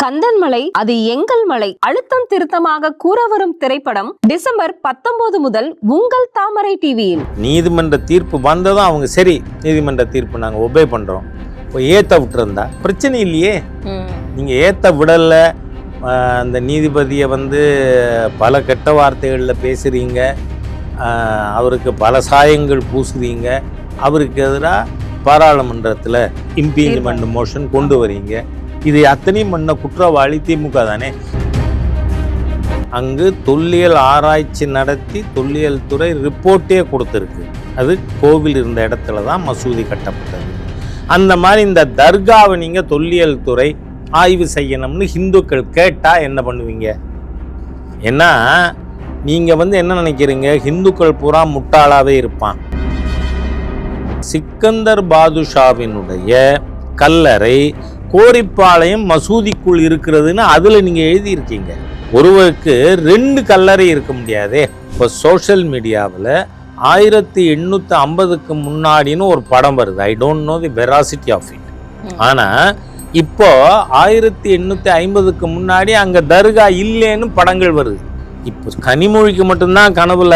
கந்தன்மலை அது எங்கள் மலை அழுத்தம் திருத்தமாக கூற வரும் திரைப்படம் டிசம்பர் 19 முதல் உங்கள் தாமரை டிவியில். நீதிமன்ற தீர்ப்பு வந்ததும் அவங்க சரி நீதிமன்ற தீர்ப்பு நாங்கள் ஒபே பண்ணுறோம் இப்போ ஏற்ற விட்டுருந்தா பிரச்சனை இல்லையே. நீங்கள் ஏற்ற விடலை, அந்த நீதிபதியை பல கெட்ட வார்த்தைகளில் பேசுகிறீங்க, அவருக்கு பல சாயங்கள் பூசுறீங்க, அவருக்கு எதிராக பாராளுமன்றத்தில் இம்பீச்மெண்ட் மோஷன் கொண்டு வரீங்க. இது அத்தனையும் பண்ண குற்றவாளி திமுக தானே. அங்கு தொல்லியல் ஆராய்ச்சி நடத்தி தொல்லியல் துறை ரிப்போர்ட்டே கொடுத்துருக்கு. அது கோவில் இருந்த இடத்துல தான் மசூதி கட்டப்பட்டது. அந்த மாதிரி இந்த தர்காவை நீங்கள் தொல்லியல் துறை ஆய்வு செய்யணும்னு இந்துக்கள் கேட்டால் என்ன பண்ணுவீங்க? ஏன்னா நீங்கள் என்ன நினைக்கிறீங்க, இந்துக்கள் பூரா முட்டாளாவே இருப்பான். சிக்கந்தர் பாதுஷாவினுடைய கல்லறை கோரிப்பாளையம் மசூதிக்குள் இருக்கிறதுன்னு அதில் நீங்கள் எழுதியிருக்கீங்க. ஒருவருக்கு 2 கல்லறை இருக்க முடியாதே. இப்போ சோஷியல் மீடியாவில் 1850க்கு முன்னாடின்னு ஒரு படம் வருது. I don't know the veracity of it. ஆனால் இப்போ 1850க்கு முன்னாடி அங்கே தர்கா இல்லைன்னு படங்கள் வருது. இப்போ கனிமொழிக்கு மட்டும்தான் கனவுல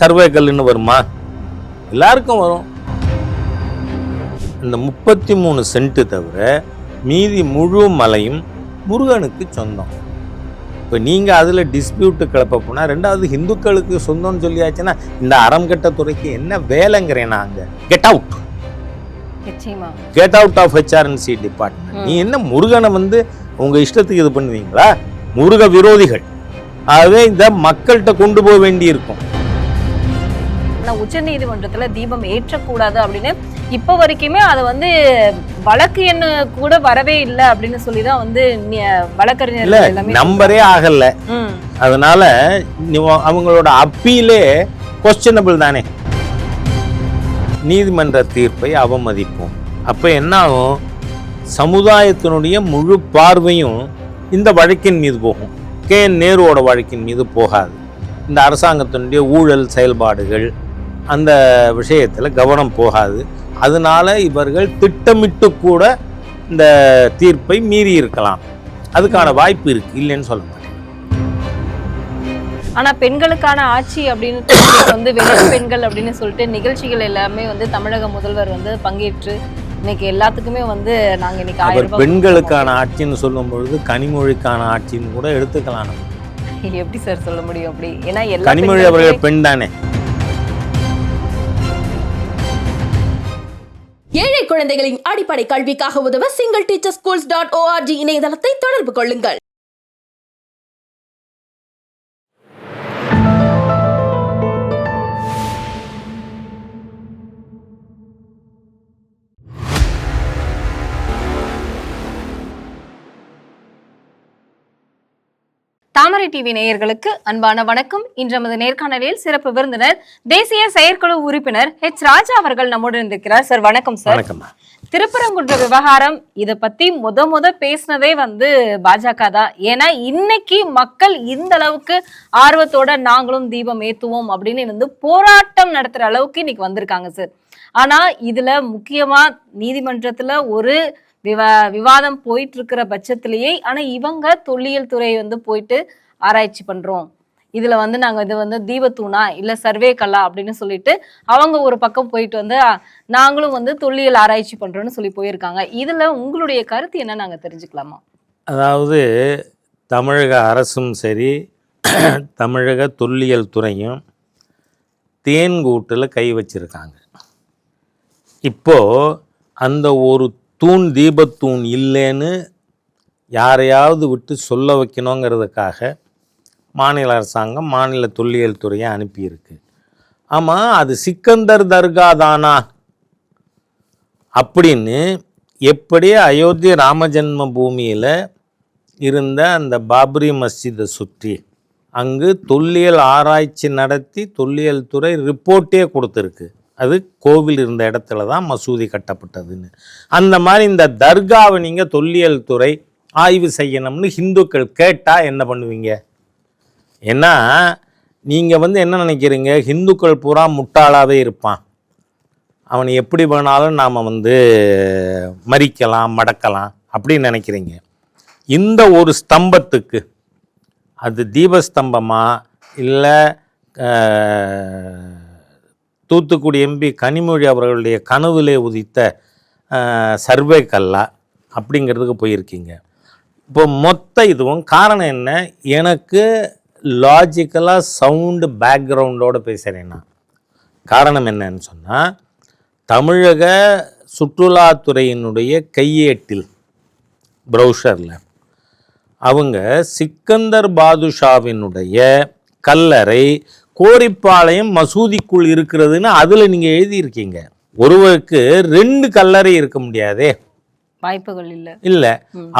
சர்வே கல்லுன்னு வருமா? எல்லாருக்கும் வரும். இந்த 33 சென்ட் தவிர மீதி முழு மலையும் முருகனுக்கு சொந்தம். இப்போ நீங்கள் அதில் டிஸ்பியூட்டு கிளப்ப போனால், ரெண்டாவது இந்துக்களுக்கு சொந்தம்னு சொல்லியாச்சுன்னா இந்த அறம் கட்ட துறைக்கு என்ன வேலைங்கிறேன் அங்கே? Get out, get out of HRNC department. நீ என்ன முருகனை உங்கள் இஷ்டத்துக்கு இது பண்ணுவீங்களா? முருக விரோதிகள். ஆகவே இந்த மக்கள்கிட்ட கொண்டு போக வேண்டி இருக்கும். உச்ச நீதிமன்றத்துல தீபம் ஏற்றக்கூடாது அப்படின்னு இப்ப வரைக்குமே அது வழக்கு என்ன கூட வரவே இல்லை அப்படின்னு சொல்லிதான் வழக்கறிஞர் நம்பரே ஆகல. அதனால அவங்களோட அப்பீலே கொஸ்டினபிள் தானே. நீதிமன்ற தீர்ப்பை அவமதிப்போம். அப்ப என்ன ஆகும்? சமுதாயத்தினுடைய முழு பார்வையும் இந்த வழக்கின் மீது போகும். KN நேருவோட வழக்கின் மீது போகாது. இந்த அரசாங்கத்தினுடைய ஊழல் செயல்பாடுகள் அந்த விஷயத்தில் கவனம் போகாது. அதனால இவர்கள் திட்டமிட்டு கூட இந்த தீர்ப்பை மீறி இருக்கலாம். அதுக்கான வாய்ப்பு இருக்கு, இல்லைன்னு சொல்ல மாட்டேன். ஆனா பெண்களுக்கான ஆட்சி அப்படின்னு வெளி பெண்கள் அப்படின்னு சொல்லிட்டு நிகழ்ச்சிகள் எல்லாமே தமிழக முதல்வர் பங்கேற்று இன்னைக்கு எல்லாத்துக்குமே நாங்க இன்னைக்கு 1000 ரூபாய் பெண்களுக்கான ஆட்சின்னு சொல்லும் பொழுது கனிமொழிக்கான ஆட்சின்னு கூட எடுத்துக்கலாம். எப்படி சார் சொல்ல முடியும் அப்படி? ஏன்னா கனிமொழி அவர்கள் பெண் தானே. ஏழை குழந்தைகளின் அடிப்படை கல்விக்காக உதவ singleteacherschools.org இணையதளத்தை தொடர்பு கொள்ளுங்கள். தாமரை டிவி நேயர்களுக்கு அன்பான வணக்கம். இன்று நமது நேர்காணலில் சிறப்பு விருந்தினர் தேசிய செயற்குழு உறுப்பினர் H. ராஜா அவர்கள் நம்மோடு இருந்திருக்கிறார். சார் வணக்கம் சார். திருப்பரங்குன்ற விவகாரம் இதை பத்தி முத பேசினதே பாஜக தான். ஏன்னா இன்னைக்கு மக்கள் இந்த அளவுக்கு ஆர்வத்தோட நாங்களும் தீபம் ஏத்துவோம் அப்படின்னு போராட்டம் நடத்துற அளவுக்கு இன்னைக்கு வந்திருக்காங்க சார். ஆனா இதுல முக்கியமா நீதிமன்றத்துல ஒரு விவாதம் போயிட்டு இருக்கிற பட்சத்திலேயே ஆனா இவங்க தொல்லியல் துறை போயிட்டு ஆராய்ச்சி பண்றோம், இதுல நாங்க இது தீபத்தூணா இல்ல சர்வே கல்லா அப்படின்னு சொல்லிட்டு அவங்க ஒரு பக்கம் போயிட்டு நாங்களும் தொல்லியல் ஆராய்ச்சி பண்றோம்னு சொல்லி போயிருக்காங்க. இதுல உங்களுடைய கருத்து என்ன நாங்க தெரிஞ்சுக்கலாமா? அதாவது தமிழக அரசும் சரி தமிழக தொல்லியல் துறையும் தேன்கூட்டில் கை வச்சிருக்காங்க. இப்போ அந்த ஒரு தூண் தீபத்தூண் இல்லைன்னு யாரையாவது விட்டு சொல்ல வைக்கணுங்கிறதுக்காக மாநில அரசாங்கம் மாநில தொல்லியல் துறையை அனுப்பியிருக்கு. ஆமாம், அது சிக்கந்தர் தர்கா தானா அப்படின்னு எப்படி அயோத்தி ராமஜன்ம பூமியில் இருந்த அந்த பாபரி மஸ்ஜிதை சுற்றி அங்கு தொல்லியல் ஆராய்ச்சி நடத்தி தொல்லியல் துறை ரிப்போர்ட்டே கொடுத்துருக்கு. அது கோவில் இருந்த இடத்துல தான் மசூதி கட்டப்பட்டதுன்னு. அந்த மாதிரி இந்த தர்காவை நீங்கள் தொல்லியல் துறை ஆய்வு செய்யணும்னு இந்துக்கள் கேட்டால் என்ன பண்ணுவீங்க? ஏன்னா நீங்கள் என்ன நினைக்கிறீங்க, இந்துக்கள் பூரா முட்டாளாவே இருப்பான், அவனை எப்படி வேணாலும் நாம் மறிக்கலாம் மடக்கலாம் அப்படின்னு நினைக்கிறீங்க. இந்த ஒரு ஸ்தம்பத்துக்கு அது தீபஸ்தம்பமா இல்லை தூத்துக்குடி எம்பி கனிமொழி அவர்களுடைய கனவுலே உதித்த சர்வே கல்லா அப்படிங்கிறதுக்கு போயிருக்கீங்க. இப்போ மொத்த இதுவும் காரணம் என்ன? எனக்கு லாஜிக்கலாக சவுண்டு பேக்ரவுண்டோடு பேசுகிறேன்னா காரணம் என்னன்னு சொன்னால், தமிழக சுற்றுலாத்துறையினுடைய கையேட்டில் ப்ரௌசரில் அவங்க சிக்கந்தர் பாதுஷாவினுடைய கல்லறை கோரிப்பாளையம் மசூதிக்குள் இருக்கிறதுன்னு அதில் நீங்கள் எழுதியிருக்கீங்க. ஒருவருக்கு 2 கல்லறை இருக்க முடியாதே, வாய்ப்புகள் இல்லை.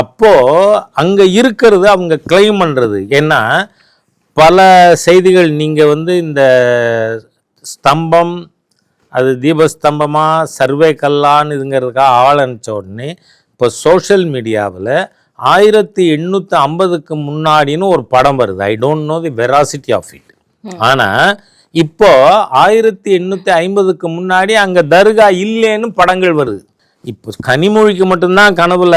அப்போ அங்கே இருக்கிறது அவங்க கிளைம் பண்ணுறது. ஏன்னா பல செய்திகள் நீங்கள் இந்த ஸ்தம்பம் அது தீபஸ்தம்பமா சர்வே கல்லான்னு இதுங்கிறதுக்காக ஆள் அனுப்பிச்ச உடனே இப்போ சோஷியல் மீடியாவில் 1850க்கு முன்னாடின்னு ஒரு படம் வருது. I don't know the veracity of it. ஆனால் இப்போ 1850க்கு முன்னாடி அங்கே தர்கா இல்லைன்னு படங்கள் வருது. இப்போ கனிமொழிக்கு மட்டும்தான் கனவுல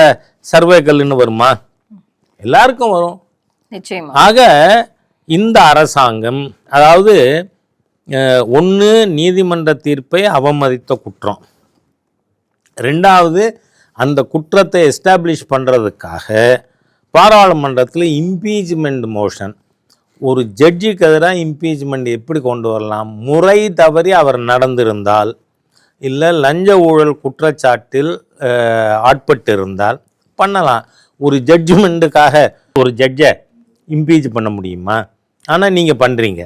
சர்வே கல்லுன்னு வருமா? எல்லாருக்கும் வரும் நிச்சயமா. ஆக இந்த அரசாங்கம் அதாவது ஒன்று நீதிமன்ற தீர்ப்பை அவமதித்த குற்றம், 2வது அந்த குற்றத்தை எஸ்டாப்ளிஷ் பண்ணுறதுக்காக பாராளுமன்றத்தில் இம்பீச்மெண்ட் மோஷன். ஒரு ஜட்ஜுக்கு எதிராக இம்பீச்மெண்ட் எப்படி கொண்டு வரலாம்? முறை தவறி அவர் நடந்திருந்தால், இல்லை லஞ்ச ஊழல் குற்றச்சாட்டில் ஆட்பட்டு இருந்தால் பண்ணலாம். ஒரு ஜட்ஜ்மெண்ட்டுக்காக ஒரு ஜட்ஜை இம்பீச் பண்ண முடியுமா? ஆனால் நீங்கள் பண்ணுறீங்க.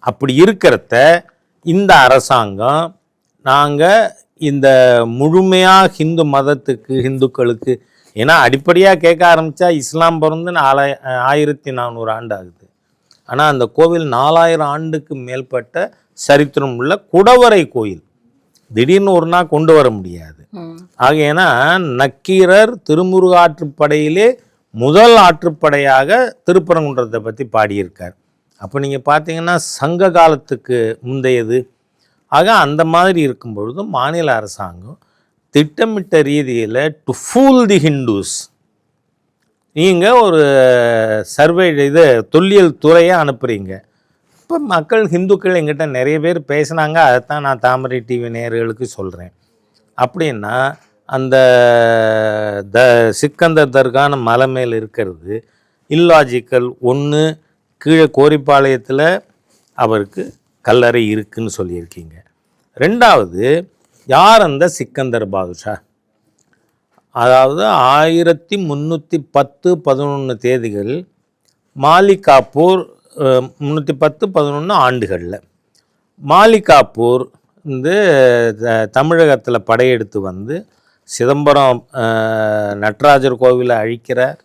அப்படி இருக்கிறத இந்த அரசாங்கம் நாங்கள் இந்த முழுமையாக ஹிந்து மதத்துக்கு ஹிந்துக்களுக்கு, ஏன்னா அடிப்படையாக கேட்க ஆரம்பித்தா இஸ்லாம் பிறந்து 1400 ஆண்டு ஆகுது. ஆனால் அந்த கோவில் 4000 ஆண்டுக்கு மேற்பட்ட சரித்திரம் உள்ள குடவரை கோயில். திடீர்னு ஒரு நாள் கொண்டு வர முடியாது. ஆகையனா நக்கீரர் திருமுருகாற்றுப்படையிலே முதல் ஆற்றுப்படையாக திருப்பரங்குன்றத்தை பற்றி பாடியிருக்கார். அப்போ நீங்கள் பார்த்தீங்கன்னா சங்க காலத்துக்கு முந்தையது. ஆக அந்த மாதிரி இருக்கும் பொழுது மாநில அரசாங்கம் திட்டமிட்ட ரீதியில் டு ஃபூல் தி ஹிந்துஸ், நீங்கள் ஒரு சர்வே இது தொல்லியல் துறையை அனுப்புகிறீங்க. இப்போ மக்கள் ஹிந்துக்கள் எங்கிட்ட நிறைய பேர் பேசுனாங்க. அதைத்தான் நான் தாமரை டிவி நேயர்களுக்கு சொல்கிறேன். அப்படின்னா அந்த சிக்கந்தர் தர்கான மலை மேல் இருக்கிறது இல்லாஜிக்கல். ஒன்று, கீழே கோரிப்பாளையத்தில் அவருக்கு கல்லறை இருக்குன்னு சொல்லியிருக்கீங்க. 2வது, யார் அந்த சிக்கந்தர் பாதுஷா? அதாவது 1310-11 தேதிகள் மாலிகாப்பூர் 310-11 ஆண்டுகளில் மாலிகாப்பூர் தமிழகத்தில் படையெடுத்து வந்து சிதம்பரம் நடராஜர் கோவிலை அழிக்கிறார்,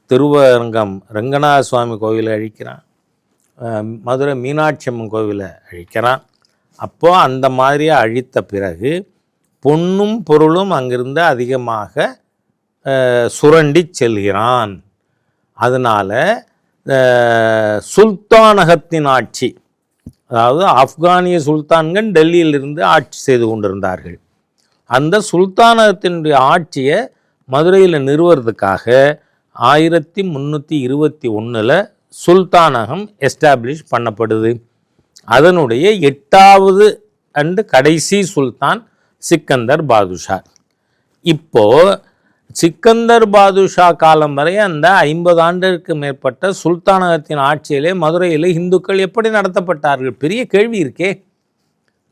திருவரங்கம் ரங்கநாத சுவாமி கோவிலை அழிக்கிறான், மதுரை மீனாட்சி அம்மன் கோவிலை அழிக்கிறான். அப்போது அந்த மாதிரியே அழித்த பிறகு பொன்னும் பொருளும் அங்கிருந்து அதிகமாக சுரண்டி செல்கிறான். அதனால் சுல்தானகத்தின் ஆட்சி, அதாவது ஆப்கானிய சுல்தான்கள் டெல்லியிலிருந்து ஆட்சி செய்து கொண்டிருந்தார்கள். அந்த சுல்தானகத்தினுடைய ஆட்சியை மதுரையில் நிறுவுறதுக்காக 1321 சுல்தானகம் எஸ்டாப்ளிஷ் பண்ணப்படுது. அதனுடைய 8வது அண்டு கடைசி சுல்தான் சிக்கந்தர் பாதுஷா. இப்போது சிக்கந்தர் பாதுஷா காலம் வரை அந்த 50 ஆண்டுக்கு மேற்பட்ட சுல்தானகத்தின் ஆட்சியிலே மதுரையில் இந்துக்கள் எப்படி நடத்தப்பட்டார்கள்? பெரிய கேள்வி இருக்கே.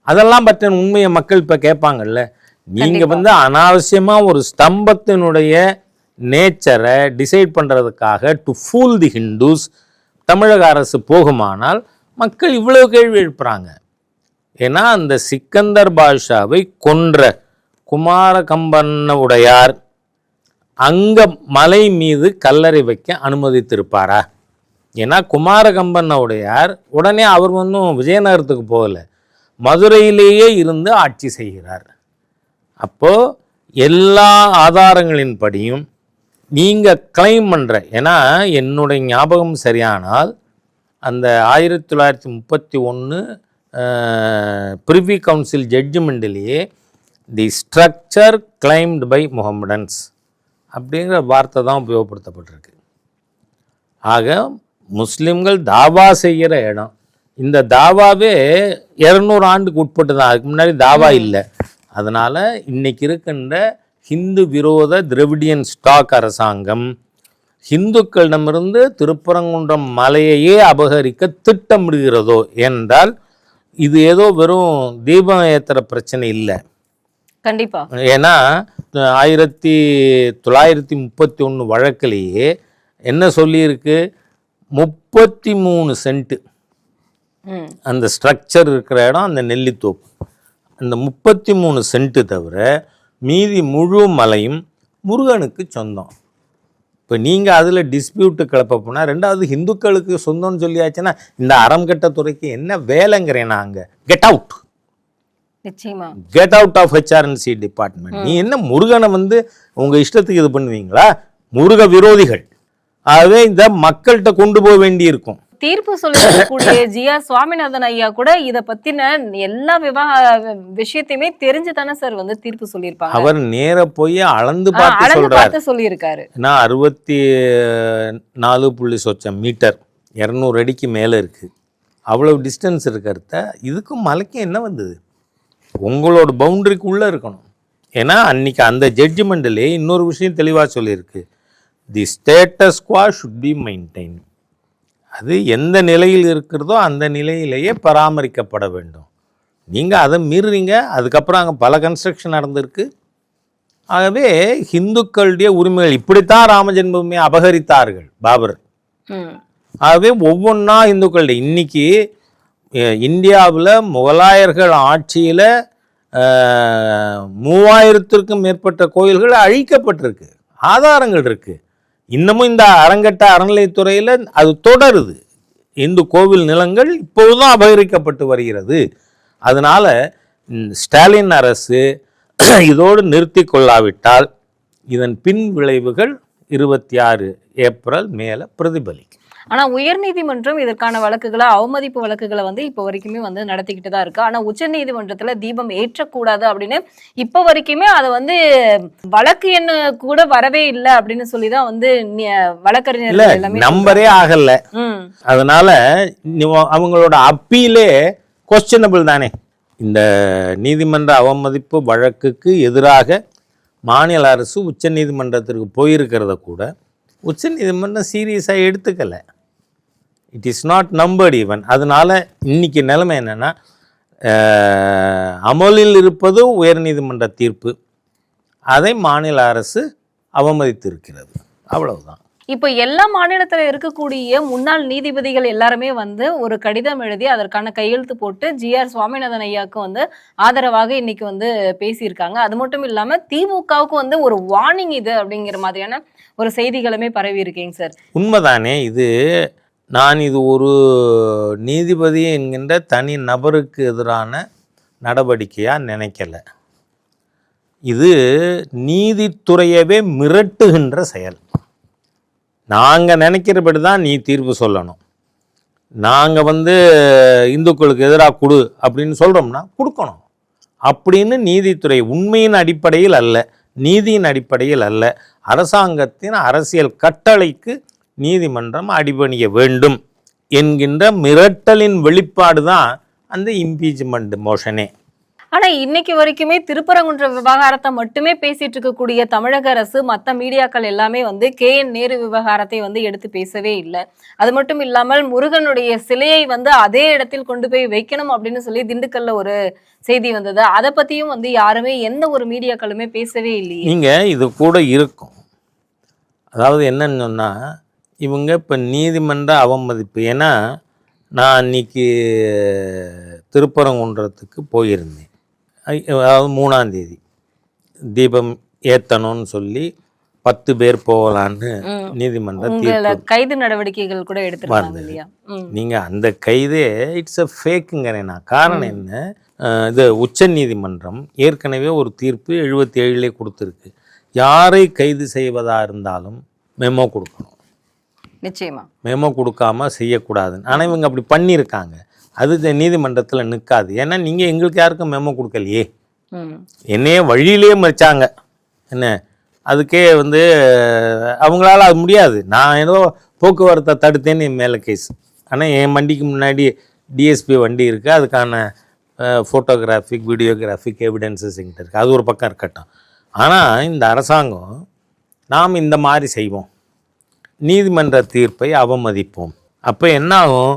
அதெல்லாம் பற்றின உண்மையை மக்கள் இப்போ கேட்பாங்கல்ல. நீங்கள் அனாவசியமாக ஒரு ஸ்தம்பத்தினுடைய நேச்சரை டிசைட் பண்ணுறதுக்காக டு ஃபூல் தி ஹிந்துஸ் தமிழக அரசு போகுமானால் மக்கள் இவ்வளவு கேள்வி எழுப்புறாங்க. ஏன்னா அந்த சிக்கந்தர் பாதுஷாவை கொன்ற குமாரகம்பன் உடையார் அங்க மலை மீது கல்லறை வைக்க அனுமதித்திருப்பாரா? ஏன்னா குமாரகம்பன் உடையார் உடனே அவர் விஜயநகரத்துக்கு போகல, மதுரையிலேயே இருந்து ஆட்சி செய்கிறார். அப்போது எல்லா ஆதாரங்களின்படியும் நீங்கள் கிளைம் பண்ணுற, ஏன்னா என்னுடைய ஞாபகம் சரியானால் அந்த 1931 பிரிவி கவுன்சில் ஜட்ஜ்மெண்ட்லேயே the structure claimed by Mohammedans அப்படிங்கிற வார்த்தை தான் உபயோகப்படுத்தப்பட்டிருக்கு. ஆக முஸ்லிம்கள் தாவா செய்கிற இடம், இந்த தாவாவே 200 ஆண்டுக்கு உட்பட்டு தான், அதுக்கு முன்னாடி தாவா இல்லை. அதனால் இன்னைக்கு இருக்கின்ற ஹிந்து விரோத திராவிடியன் ஸ்டாக் அரசாங்கம் ஹிந்துக்களிடமிருந்து திருப்பரங்குன்றம் மலையையே அபகரிக்க திட்டமிடுகிறதோ என்றால் இது ஏதோ வெறும் தீபம் ஏற்றுற பிரச்சனை இல்லை. கண்டிப்பா. ஏன்னா 1931 வழக்கிலேயே என்ன சொல்லியிருக்கு, 33 சென்ட் அந்த ஸ்ட்ரக்சர் இருக்கிற இடம் அந்த நெல்லித்தோப்பு, அந்த 33 சென்ட் தவிர மீதி முழு மலையும் முருகனுக்கு சொந்தம். இப்போ நீங்கள் அதில் டிஸ்பியூட்டு கிளப்ப போனால், ரெண்டாவது ஹிந்துக்களுக்கு சொந்தம்னு சொல்லியாச்சுன்னா இந்த அறம் கட்ட துறைக்கு என்ன வேலைங்கிறேன் நாங்கள். கெட் அவுட், நிச்சயமா get out of HRNC department. நீ என்ன முருகனை வந்து உங்கள் இஷ்டத்துக்கு இது பண்ணுவீங்களா? முருக விரோதிகள். ஆகவே இந்த மக்கள்கிட்ட கொண்டு போக வேண்டி இருக்கும். தீர்ப்பு சொல்லக்கூடிய GR சுவாமிநாதன் ஐயா கூட இத பத்தின எல்லா விஷயத்தையுமே தெரிஞ்சு தானே சார் வந்து தீர்ப்பு சொல்லியிருப்பாங்க. அவர் நேர போய் அளந்து பார்த்து சொல்லியிருக்காரு. நான் 64 சொச்சம் மீட்டர் 200 அடிக்கு மேலே இருக்கு, அவ்வளவு டிஸ்டன்ஸ் இருக்கிறத இதுக்கும் மலைக்கும் என்ன வந்தது? உங்களோட பவுண்டரிக்குள்ளே இருக்கணும். ஏன்னா அன்னைக்கு அந்த ஜட்ஜ்மெண்ட்லேயே இன்னொரு விஷயம் தெளிவாக சொல்லியிருக்கு, தி ஸ்டேட்டஸ் குவா ஷுட் பி மெயின்டைன். அது எந்த நிலையில் இருக்கிறதோ அந்த நிலையிலேயே பராமரிக்கப்பட வேண்டும். நீங்கள் அதை மீறுறீங்க, அதுக்கப்புறம் அங்கே பல கன்ஸ்ட்ரக்ஷன் நடந்திருக்கு. ஆகவே ஹிந்துக்களுடைய உரிமைகள் இப்படித்தான் ராமஜென்மபூமியை அபகரித்தார்கள் பாபர். ஆகவே ஒவ்வொன்றா இந்துக்களுடைய இன்னைக்கு இந்தியாவில் முகலாயர்கள் ஆட்சியில் 3000த்திற்கும் மேற்பட்ட கோயில்கள் அழிக்கப்பட்டிருக்கு, ஆதாரங்கள் இருக்குது. இன்னமும் இந்த அரங்கட்ட அறநிலைத்துறையில் அது தொடருது. இந்து கோவில் நிலங்கள் இப்போதுதான் அபகரிக்கப்பட்டு வருகிறது. அதனால் ஸ்டாலின் அரசு இதோடு நிறுத்தி கொள்ளாவிட்டால் இதன் பின் விளைவுகள் 26 ஏப்ரல் மேலே பிரதிபலிக்கும். ஆனா உயர்நீதிமன்றம் இதற்கான வழக்குகளை, அவமதிப்பு வழக்குகளை வந்து இப்போ வரைக்குமே வந்து நடத்திக்கிட்டு தான் இருக்கு. ஆனா உச்ச நீதிமன்றத்துல தீபம் ஏற்றக்கூடாது அப்படின்னு இப்போ வரைக்குமே அதை வந்து வழக்கு என்ன கூட வரவே இல்லை அப்படின்னு சொல்லிதான் வந்து வழக்கறிஞர்கள் எல்லாமே நம்பரே ஆகல. அதனால அவங்களோட அப்பீலே கொஸ்டினபிள் தானே. இந்த நீதிமன்ற அவமதிப்பு வழக்குக்கு எதிராக மாநில அரசு உச்ச நீதிமன்றத்திற்கு போயிருக்கிறத கூட உச்ச நீதிமன்றம் சீரியஸாக எடுத்துக்கலை. It is not numbered even. அதனால இன்னைக்கு நிலைமை என்னன்னா, அமலில் இருப்பது உயர்நீதிமன்ற தீர்ப்பு, அதை மாநில அரசு அவமதித்திருக்கிறது, அவ்வளவுதான். இப்போ எல்லா மாநிலத்துல இருக்கக்கூடிய முன்னாள் நீதிபதிகள் எல்லாருமே வந்து ஒரு கடிதம் எழுதி அதற்கான கையெழுத்து போட்டு GR சுவாமிநாதன் ஐயாவுக்கு வந்து ஆதரவாக இன்னைக்கு வந்து பேசியிருக்காங்க. அது மட்டும் இல்லாம திமுகவுக்கு வந்து ஒரு வார்னிங் இது அப்படிங்கிற மாதிரியான ஒரு செய்திகளுமே பரவி இருக்கேங்க சார். உண்மைதானே. நான் இது ஒரு நீதிபதி என்கின்ற தனி நபருக்கு எதிரான நடவடிக்கையாக நினைக்கல. இது நீதித்துறையவே மிரட்டுகின்ற செயல். நாங்கள் நினைக்கிறபடி தான் நீ தீர்ப்பு சொல்லணும். நாங்கள் இந்துக்களுக்கு எதிராக கொடு அப்படின்னு சொல்கிறோம்னா கொடுக்கணும் அப்படின்னு நீதித்துறை உண்மையின் அடிப்படையில் அல்ல, நீதியின் அடிப்படையில் அல்ல, அரசாங்கத்தின் அரசியல் கட்டளைக்கு நீதிமன்றம் அடிபணிய வேண்டும் என்கின்ற மிரட்டலின் வெளிப்பாடு தான் அந்த இம்பீச்மெண்ட் மோஷனே. ஆனா இன்னைக்கு வரைக்குமே திருப்பரங்குன்ற விவகாரத்தை மட்டுமே பேசிட்டு இருக்கக்கூடிய தமிழக அரசு மற்ற மீடியாக்கள் எல்லாமே வந்து KN நேரு விவகாரத்தை வந்து எடுத்து பேசவே இல்லை. அது மட்டும் இல்லாமல் முருகனுடைய சிலையை வந்து அதே இடத்தில் கொண்டு போய் வைக்கணும் அப்படின்னு சொல்லி திண்டுக்கல்ல ஒரு செய்தி வந்தது. அதை பத்தியும் வந்து யாருமே எந்த ஒரு மீடியாக்களுமே பேசவே இல்லையே. நீங்க இது கூட இருக்கும். அதாவது என்னன்னு சொன்னா, இவங்க இப்போ நீதிமன்ற அவமதிப்பு, ஏன்னா நான் அன்னைக்கு திருப்பரங்குன்றத்துக்கு போயிருந்தேன். அதாவது 3ஆம் தேதி தீபம் ஏத்தணும்னு சொல்லி 10 பேர் போகலான்னு நீதிமன்ற கைது நடவடிக்கைகள் கூட எடுத்துருக்காங்க இல்லையா? நீங்க அந்த கைதே இட்ஸ் அ ஃபேக்குங்கிறேன் நான். காரணம் என்ன, இது உச்ச நீதிமன்றம் ஏற்கனவே ஒரு தீர்ப்பு 77 கொடுத்துருக்கு. யாரை கைது செய்வதா இருந்தாலும் மெமோ கொடுக்கணும், நிச்சயமா மெமோ கொடுக்காம செய்யக்கூடாதுன்னு. ஆனால் இவங்க அப்படி பண்ணியிருக்காங்க. அது நீதிமன்றத்தில் நிற்காது. ஏன்னா நீங்கள் எங்களுக்கு யாருக்கும் மெமோ கொடுக்கலையே, என்னையே வழியிலே மறிச்சாங்க. என்ன அதுக்கே வந்து அவங்களால அது முடியாது. நான் ஏதோ போக்குவரத்தை தடுத்தேன்னு என் மேலே கேஸ். ஆனால் என் வண்டிக்கு முன்னாடி டிஎஸ்பி வண்டி இருக்குது, அதுக்கான ஃபோட்டோகிராஃபிக் வீடியோகிராஃபிக் எவிடன்சஸ் எங்கிட்ட இருக்குது. அது ஒரு பக்கம் இருக்கட்டும். ஆனால் இந்த அரசாங்கம் நாம் இந்த மாதிரி செய்வோம், நீதிமன்ற தீர்ப்பை அவமதிப்போம். அப்போ என்ன ஆகும்,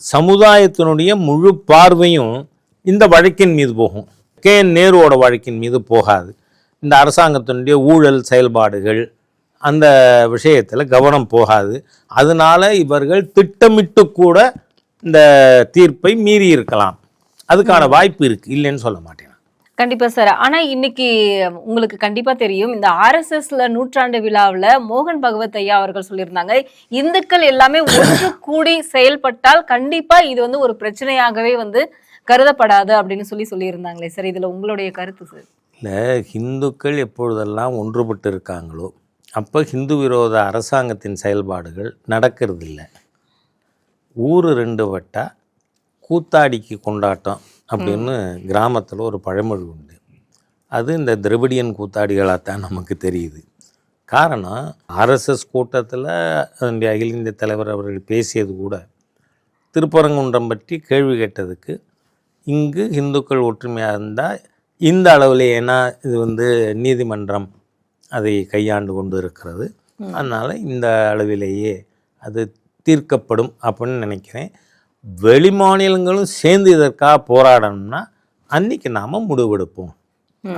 சமுதாயத்தினுடைய முழு பார்வையும் இந்த வழக்கின் மீது போகும். கேஎன் நேருவோட வழக்கின் மீது போகாது. இந்த அரசாங்கத்தினுடைய ஊழல் செயல்பாடுகள் அந்த விஷயத்தில் கவனம் போகாது. அதனால இவர்கள் திட்டமிட்டு கூட இந்த தீர்ப்பை மீறி இருக்கலாம். அதுக்கான வாய்ப்பு இருக்குது, இல்லைன்னு சொல்ல மாட்டேன். கண்டிப்பா சார். ஆனா இன்னைக்கு உங்களுக்கு கண்டிப்பா தெரியும், இந்த RSSல நூற்றாண்டு விழாவில் மோகன் பகவத் ஐயா அவர்கள் சொல்லியிருந்தாங்க, இந்துக்கள் எல்லாமே ஒன்று கூடி செயல்பட்டால் கண்டிப்பா இது வந்து ஒரு பிரச்சனையாகவே வந்து கருதப்படாது அப்படின்னு சொல்லியிருந்தாங்களே சார். இதுல உங்களுடைய கருத்து சார்? இல்லை, ஹிந்துக்கள் எப்பொழுதெல்லாம் ஒன்றுபட்டு இருக்காங்களோ அப்போ ஹிந்து விரோத அரசாங்கத்தின் செயல்பாடுகள் நடக்கிறதில்ல. ஊர் 2 வட்டா கூத்தாடிக்கு கொண்டாட்டம் அப்படின்னு கிராமத்தில் ஒரு பழமொழி உண்டு. அது இந்த திரவிடியன் கூத்தாடிகளாகத்தான் நமக்கு தெரியுது. காரணம், RSS கூட்டத்தில் அதனுடைய அகில இந்திய தலைவர் அவர்கள் பேசியது கூட திருப்பரங்குன்றம் பற்றி கேள்வி கேட்டதுக்கு, இங்கு இந்துக்கள் ஒற்றுமையாக இருந்தால் இந்த அளவில், ஏன்னா இது வந்து நீதிமன்றம் அதை கையாண்டு கொண்டு இருக்கிறது, அதனால் இந்த அளவிலேயே அது தீர்க்கப்படும் அப்படின்னு நினைக்கிறேன். வெளி மாநிலங்களும் சேர்ந்து இதற்காக போராடணும்னா அன்னைக்கு நாம் முடிவெடுப்போம்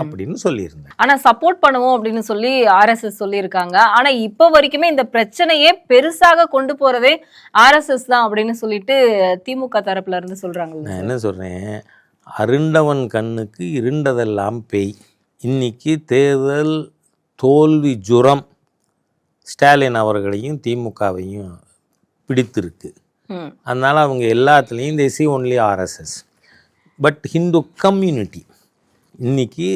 அப்படின்னு சொல்லியிருந்தேன். ஆனா சப்போர்ட் பண்ணுவோம் அப்படின்னு சொல்லி RSS சொல்லியிருக்காங்க. ஆனா இப்போ வரைக்குமே இந்த பிரச்சனையே பெருசாக கொண்டு போறதே RSS தான் அப்படின்னு சொல்லிட்டு திமுக தரப்புல இருந்து சொல்றாங்க. நான் என்ன சொல்றேன், அருண்டவன் கண்ணுக்கு இருண்டதெல்லாம் பேய். இன்னைக்கு தேர்தல் தோல்வி ஜுரம் ஸ்டாலின் அவர்களையும் திமுகவையும் பிடித்திருக்கு. அதனால் அவங்க எல்லாத்துலேயும் they see only RSS. But Hindu community இன்னைக்கு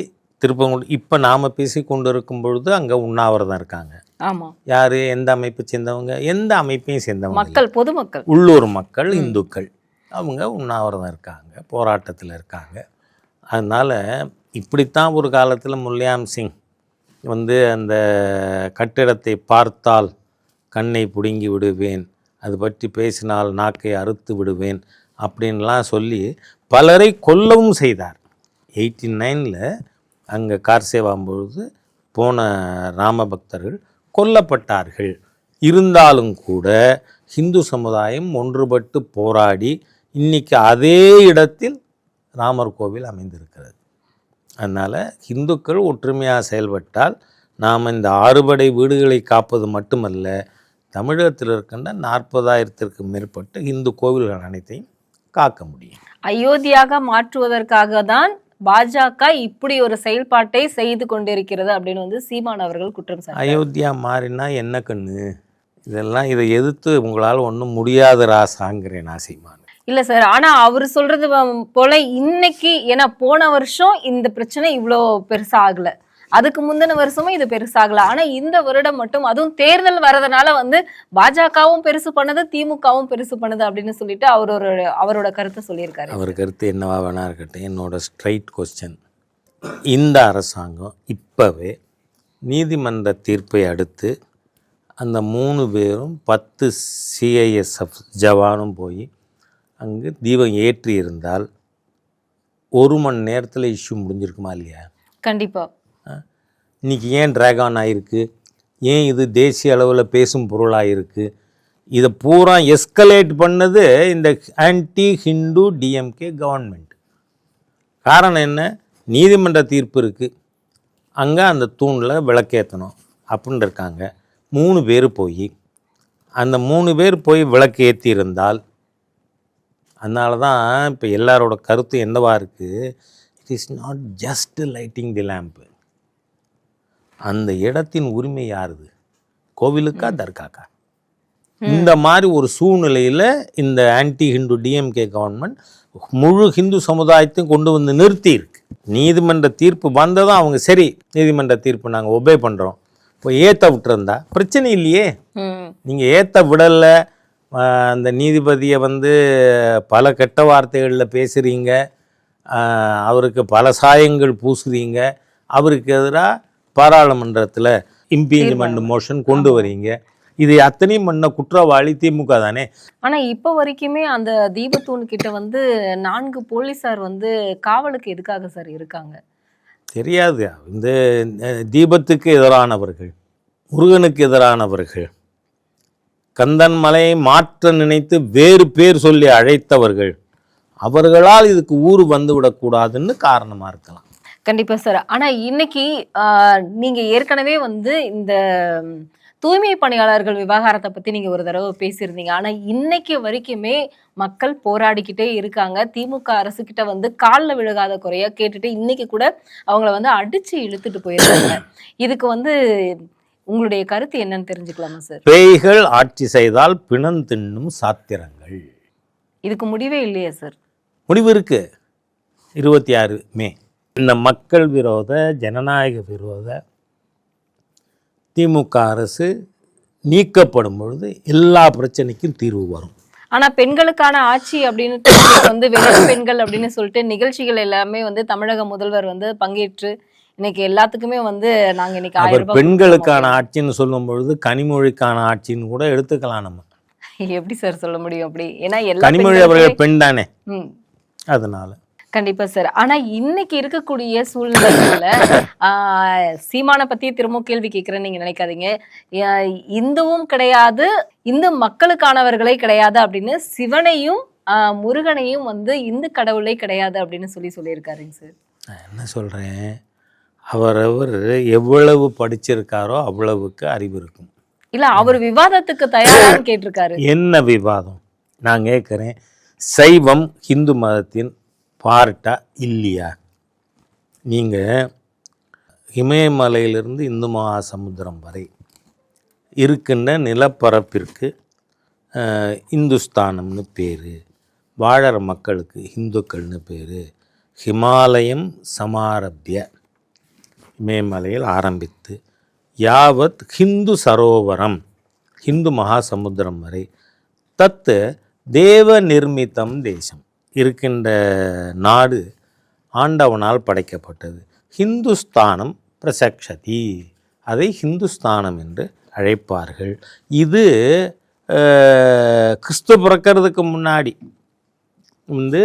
திருப்பங்குன்றம் இப்போ நாம் பேசி கொண்டு இருக்கும் பொழுது அங்கே உண்ணாவிரதம் இருக்காங்க. ஆமாம். யார், எந்த அமைப்பை சேர்ந்தவங்க? எந்த அமைப்பையும் சேர்ந்தவங்க, மக்கள், பொதுமக்கள், உள்ளூர் மக்கள், இந்துக்கள். அவங்க உண்ணாவிரதம் இருக்காங்க, போராட்டத்தில் இருக்காங்க. அதனால் இப்படித்தான் ஒரு காலத்தில் முல்லையாம் சிங் வந்து அந்த கட்டிடத்தை பார்த்தால் கண்ணை பிடுங்கி விடுவேன், அது பற்றி பேசினால் நாக்கை அறுத்து விடுவேன் அப்படின்லாம் சொல்லி பலரை கொல்லவும் செய்தார். 89 அங்கே கார்சேவாம்பொழுது போன ராமபக்தர்கள் கொல்லப்பட்டார்கள். இருந்தாலும் கூட ஹிந்து சமுதாயம் ஒன்றுபட்டு போராடி இன்னைக்கு அதே இடத்தில் ராமர் கோவில் அமைந்திருக்கிறது. அதனால் ஹிந்துக்கள் ஒற்றுமையாக செயல்பட்டால் நாம் இந்த 6 படை வீடுகளை காப்பது மட்டுமல்ல, தமிழகத்தில் இருக்கின்ற 40,000த்திற்கும் மேற்பட்ட இந்து கோவில்கள் அனைத்தையும் காக்க முடியும். அயோத்தியாக மாற்றுவதற்காக தான் பாஜக இப்படி ஒரு செயல்பாட்டை செய்து கொண்டிருக்கிறது அப்படின்னு வந்து சீமான் அவர்கள் குற்றம் சாட்டினார். அயோத்தியா மாறினா என்ன கண்ணு, இதெல்லாம் இதை எதிர்த்து உங்களால் ஒன்றும் முடியாத ராசாங்கிறேன் நான் சீமான். இல்ல சார், ஆனா அவர் சொல்றது போல இன்னைக்கு, ஏன்னா போன வருஷம் இந்த பிரச்சனை இவ்வளோ பெருசா ஆகல, அதுக்கு முந்தின வருஷமும் இது பெருசாகல. ஆனா இந்த வருடம் மட்டும், அதுவும் தேர்தல் வரதுனால வந்து பாஜகவும் பெருசு பண்ணது, திமுகவும் பெருசு பண்ணது அப்படின்னு சொல்லிட்டு அவரோட கருத்தை சொல்லியிருக்காரு. அவர் கருத்து என்னவா வேணா இருக்கட்டும், என்னோட ஸ்ட்ரைட் கொஸ்டின், இந்த அரசாங்கம் இப்போவே நீதிமன்ற தீர்ப்பை அடுத்து அந்த 3 பேரும் 10 CISF ஜவானும் போய் அங்கு தீபம் ஏற்றி இருந்தால் 1 மணி நேரத்தில் இஷ்யூ முடிஞ்சிருக்குமா இல்லையா? கண்டிப்பா. இன்றைக்கி ஏன் ட்ராக் ஆன் ஆகிருக்கு, ஏன் இது தேசிய அளவில் பேசும் பொருளாக இருக்குது? இதை பூரா எஸ்கலேட் பண்ணது இந்த ஆன்டி ஹிந்து டிஎம்கே கவர்மெண்ட். காரணம் என்ன, நீதிமன்ற தீர்ப்பு இருக்குது, அங்கே அந்த தூணில் விளக்கேற்றணும் அப்படின்னு இருக்காங்க. 3 பேர் போய் அந்த 3 பேர் போய் விளக்கு ஏற்றி இருந்தால், அதனால தான் இப்போ எல்லாரோட கருத்து என்னவா இருக்குது, it is not just lighting the lamp. அந்த இடத்தின் உரிமை யாருது, கோவிலுக்கா தர்காக்கா? இந்த மாதிரி ஒரு சூழ்நிலையில் இந்த ஆன்டி ஹிந்து டிஎம்கே கவர்மெண்ட் முழு ஹிந்து சமுதாயத்தையும் கொண்டு வந்து நிறுத்தி இருக்கு. நீதிமன்ற தீர்ப்பு வந்ததும் அவங்க சரி, நீதிமன்ற தீர்ப்பு நாங்கள் ஒபே பண்ணுறோம், இப்போ ஏற்ற விட்டுருந்தா பிரச்சனை இல்லையே. நீங்கள் ஏற்ற விடலை, அந்த நீதிபதியை வந்து பல கெட்ட வார்த்தைகளில் பேசுகிறீங்க, அவருக்கு பல சாயங்கள் பூசுறீங்க, அவருக்கு எதிராக பாராளுமன்றத்தில் இம்பீச்மெண்ட் மோஷன் கொண்டு வரீங்க. இது அத்தனையும் பண்ண குற்றவாளி திமுக தானே. ஆனா இப்ப வரைக்குமே அந்த தீபத்தூண் கிட்ட வந்து 4 போலீசார் வந்து காவலுக்கு எதுக்காக சார் இருக்காங்க? தெரியாது. இந்த தீபத்துக்கு எதிரானவர்கள், முருகனுக்கு எதிரானவர்கள், கந்தன் மலையை மாற்ற நினைத்து வேறு பேர் சொல்லி அழைத்தவர்கள், அவர்களால் இதுக்கு ஊர் வந்து விடக்கூடாதுன்னு காரணமாக இருக்கலாம். கண்டிப்பா சார். ஆனா இன்னைக்கு நீங்க ஏற்கனவே வந்து இந்த தூய்மை பணியாளர்கள் விவகாரத்தை பத்தி நீங்க ஒரு தடவை பேசியிருந்தீங்க. ஆனா இன்னைக்கு வரைக்குமே மக்கள் போராடிக்கிட்டே இருக்காங்க. திமுக அரசு கிட்ட வந்து காலில் விழுகாத குறையா கேட்டுட்டு இன்னைக்கு கூட அவங்கள வந்து அடிச்சு இழுத்துட்டு போயிருக்காங்க. இதுக்கு வந்து உங்களுடைய கருத்து என்னன்னு தெரிஞ்சுக்கலாமா சார்? பேய்கள் ஆட்சி செய்தால் பிணம் தின்னும் சாத்திரங்கள். இதுக்கு முடிவே இல்லையா சார்? முடிவு இருக்கு. 26 மே இந்த மக்கள் விரோத ஜனநாயக விரோத திமுக அரசு நீக்கப்படும் பொழுது எல்லா பிரச்சனைக்கும் தீர்வு வரும். ஆனா பெண்களுக்கான ஆட்சி அப்படின்னு வந்து வெறும் பெண்கள் அப்படின்னு சொல்லிட்டு நிகழ்ச்சிகள் எல்லாமே வந்து தமிழக முதல்வர் வந்து பங்கேற்று இன்னைக்கு எல்லாத்துக்குமே வந்து நாங்க இன்னைக்கு 1000 ரூபாய் பெண்களுக்கான ஆட்சின்னு சொல்லும் பொழுது கனிமொழிக்கான ஆட்சின்னு கூட எடுத்துக்கலாம். நம்ம எப்படி சார் சொல்ல முடியும் அப்படி? ஏன்னா எல்லா கனிமொழி அவர்கள் பெண் தானே, அதனால. கண்டிப்பா சார். ஆனா இன்னைக்கு இருக்கக்கூடிய சூழ்நிலைகள்ல சீமானை பத்தி திரும்ப கேள்வி கேட்கிறேன்னு நீங்க நினைக்காதீங்க. இந்துவும் கிடையாது, இந்து மக்களுக்கானவர்களே கிடையாது அப்படின்னு சிவனையும் முருகனையும் வந்து இந்து கடவுளே கிடையாது அப்படின்னு சொல்லியிருக்காருங்க சார். நான் என்ன சொல்றேன், அவரவர் எவ்வளவு படிச்சிருக்காரோ அவ்வளவுக்கு அறிவு இருக்கும். இல்ல அவர் விவாதத்துக்கு தயாரான்னு கேட்டிருக்காரு. என்ன விவாதம் நான் கேட்கிறேன், சைவம் ஹிந்து மதத்தின் பார்ட்டா இல்லையா? நீங்கள் இமயமலையிலிருந்து இந்து மகாசமுத்திரம் வரை இருக்கின்ற நிலப்பரப்பிற்கு இந்துஸ்தானம்னு பேர், வாழற மக்களுக்கு இந்துக்கள்னு பேர். ஹிமாலயம் சமாரபிய, இமயமலையில் ஆரம்பித்து யாவத் ஹிந்து சரோவரம், ஹிந்து மகாசமுத்திரம் வரை தத்து தேவ நிர்மித்தம் தேசம் இருக்கின்ற நாடு ஆண்டவனால் படைக்கப்பட்டது. ஹிந்துஸ்தானம் பிரசக்ஷதி, அதை ஹிந்துஸ்தானம் என்று அழைப்பார்கள். இது கிறிஸ்து பிறக்கிறதுக்கு முன்னாடி வந்து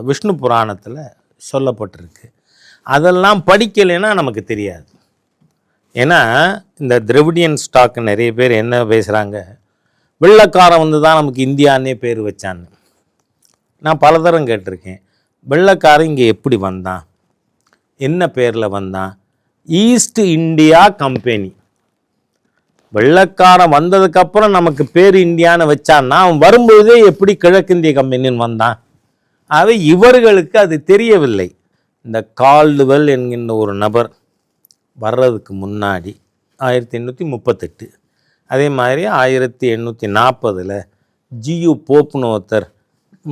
விஷ்ணு புராணத்தில் சொல்லப்பட்டிருக்கு. அதெல்லாம் படிக்கலைன்னா நமக்கு தெரியாது. ஏன்னா இந்த திராவிடியன் ஸ்டாக் நிறைய பேர் என்ன பேசுகிறாங்க, வெள்ளைக்காரன் வந்து தான் நமக்கு இந்தியான்னே பேர் வச்சான்னு. நான் பலதரம் கேட்டிருக்கேன், வெள்ளைக்காரன் இங்கே எப்படி வந்தான், என்ன பேரில் வந்தான்? East India Company. வெள்ளைக்காரன் வந்ததுக்கப்புறம் நமக்கு பேர் இந்தியான்னு வச்சான்னா அவன் வரும்போதே எப்படி கிழக்கிந்திய கம்பெனின்னு வந்தான்? ஆகவே இவர்களுக்கு அது தெரியவில்லை. இந்த கால்டுவெல் என்கின்ற ஒரு நபர் வர்றதுக்கு முன்னாடி 1838, அதே மாதிரி 1840 ஜியு போப்னு ஒருத்தர்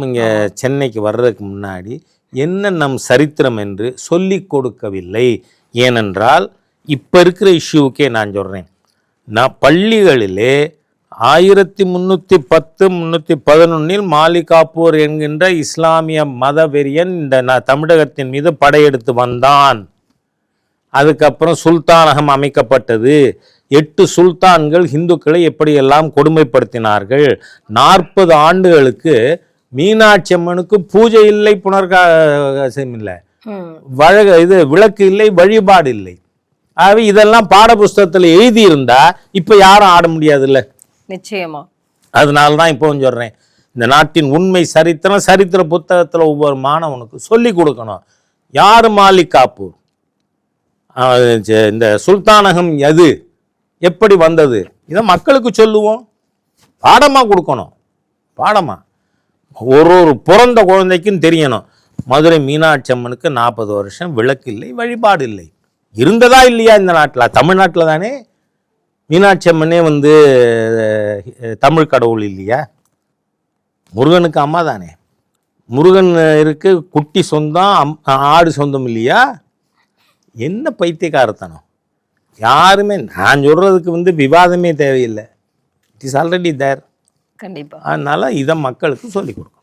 இங்கே சென்னைக்கு வர்றதுக்கு முன்னாடி என்ன நம் சரித்திரம் என்று சொல்லி கொடுக்கவில்லை. ஏனென்றால் இப்போ இருக்கிற இஷ்யூக்கே நான் சொல்கிறேன், நான் பள்ளிகளிலே 1310 311 மாலிகாப்பூர் என்கின்ற இஸ்லாமிய மதவெறியன் இந்த தமிழகத்தின் மீது படையெடுத்து வந்தான். அதுக்கப்புறம் சுல்தானகம் அமைக்கப்பட்டது. 8 சுல்தான்கள் இந்துக்களை எப்படியெல்லாம் கொடுமைப்படுத்தினார்கள். 40 ஆண்டுகளுக்கு மீனாட்சி அம்மனுக்கு பூஜை இல்லை, புனர்காசம் இல்லை, விளக்கு இல்லை, வழிபாடு இல்லை. ஆகவே இதெல்லாம் பாட புஸ்தகத்தில் எழுதியிருந்தா இப்போ யாரும் ஆட முடியாது இல்லை. நிச்சயமா. அதனால தான் இப்போ சொல்கிறேன், இந்த நாட்டின் உண்மை சரித்திரம் சரித்திர புத்தகத்தில் ஒவ்வொரு மாணவனுக்கு சொல்லி கொடுக்கணும். யார் மாலிகாப்பூர், இந்த சுல்தானகம் எது, எப்படி வந்தது, இதை மக்களுக்கு சொல்லுவோம், பாடமாக கொடுக்கணும். பாடமாக ஒரு பிறந்த குழந்தைக்கும் தெரியணும், மதுரை மீனாட்சி அம்மனுக்கு 40 வருஷம் விளக்கு இல்லை, வழிபாடு இல்லை. இருந்ததா இல்லையா இந்த நாட்டில்? தமிழ்நாட்டில் தானே மீனாட்சி அம்மனே வந்து தமிழ் கடவுள் இல்லையா? முருகனுக்கு அம்மா தானே. முருகன் இருக்கு, குட்டி சொந்தம், ஆடு சொந்தம் இல்லையா? என்ன பைத்தியக்காரத்தனம்! யாருமே நான் சொல்றதுக்கு வந்து விவாதமே தேவையில்லை. It is already there. கண்டிப்பா. அதனால இதை மக்களுக்கு சொல்லிக் கொடுக்கும்.